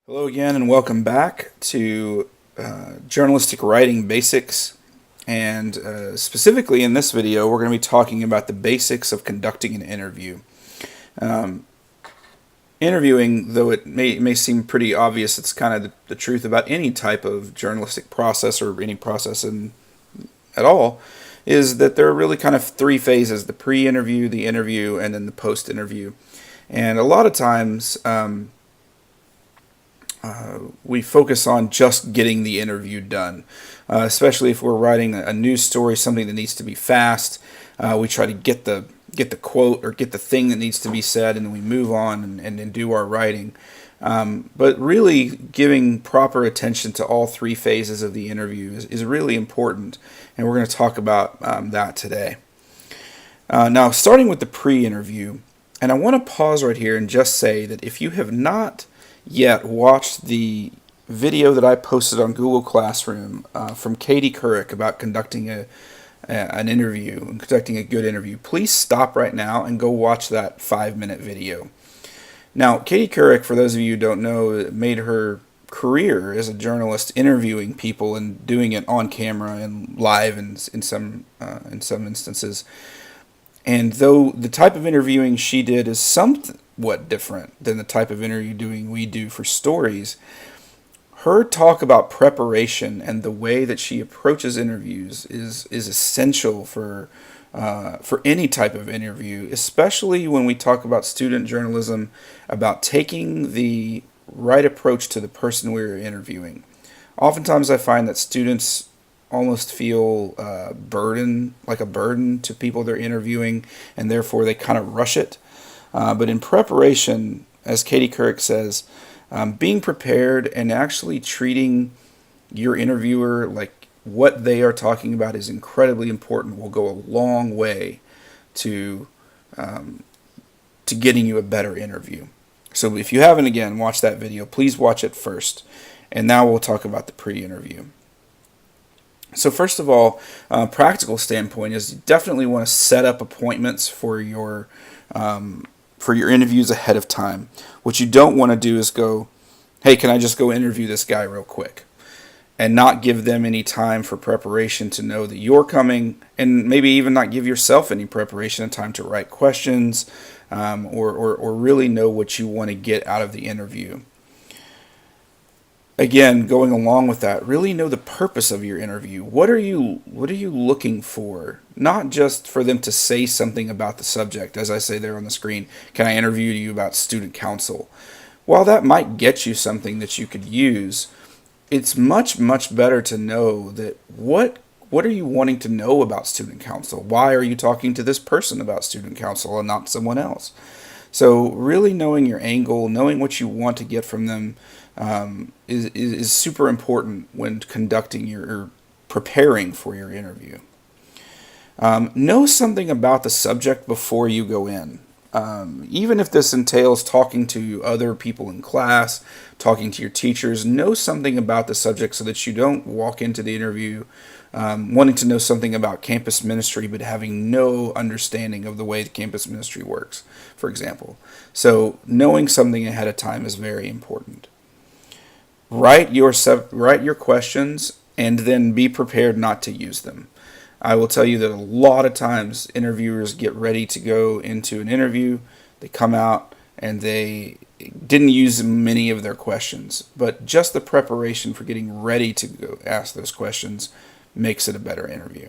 Hello again, and welcome back to Journalistic Writing Basics. And specifically in this video, we're going to be talking about the basics of conducting an interview. Interviewing, though it may seem pretty obvious, it's kind of the truth about any type of journalistic process or any process at all, is that there are really kind of three phases: the pre-interview, the interview, and then the post-interview. And a lot of times, we focus on just getting the interview done, especially if we're writing a news story, something that needs to be fast. We try to get the quote or get the thing that needs to be said, and then we move on and do our writing. But really giving proper attention to all three phases of the interview is really important, and we're going to talk about that today. Now, starting with the pre-interview, and I want to pause right here and just say that if you have not yet watched the video that I posted on Google Classroom from Katie Couric about conducting an interview and conducting a good interview, please stop right now and go watch that 5-minute video. Now, Katie Couric, for those of you who don't know, made her career as a journalist interviewing people and doing it on camera and live in some instances. And though the type of interviewing she did is somewhat different than the type of interviewing we do for stories, her talk about preparation and the way that she approaches interviews is essential for any type of interview, especially when we talk about student journalism, about taking the right approach to the person we're interviewing. Oftentimes I find that students almost feel like a burden to people they're interviewing, and therefore they kind of rush it. But in preparation, as Katie Couric says, being prepared and actually treating your interviewer like what they are talking about is incredibly important, will go a long way to getting you a better interview. So if you haven't, again, watched that video, please watch it first. And now we'll talk about the pre-interview. So first of all, practical standpoint is you definitely want to set up appointments for your interviews ahead of time. What you don't want to do is go, hey, can I just go interview this guy real quick? And not give them any time for preparation to know that you're coming, and maybe even not give yourself any preparation and time to write questions or really know what you want to get out of the interview. Again, going along with that, really know the purpose of your interview. What are you looking for? Not just for them to say something about the subject. As I say there on the screen, can I interview you about student council? While that might get you something that you could use, it's much, much better to know that what are you wanting to know about student council? Why are you talking to this person about student council and not someone else? So really knowing your angle, knowing what you want to get from them, is super important when conducting or preparing for your interview. Know something about the subject before you go in. Even if this entails talking to other people in class, talking to your teachers, know something about the subject so that you don't walk into the interview wanting to know something about campus ministry but having no understanding of the way the campus ministry works, for example. So knowing something ahead of time is very important. Write your questions and then be prepared not to use them. I will tell you that a lot of times interviewers get ready to go into an interview, they come out and they didn't use many of their questions, but just the preparation for getting ready to go ask those questions makes it a better interview.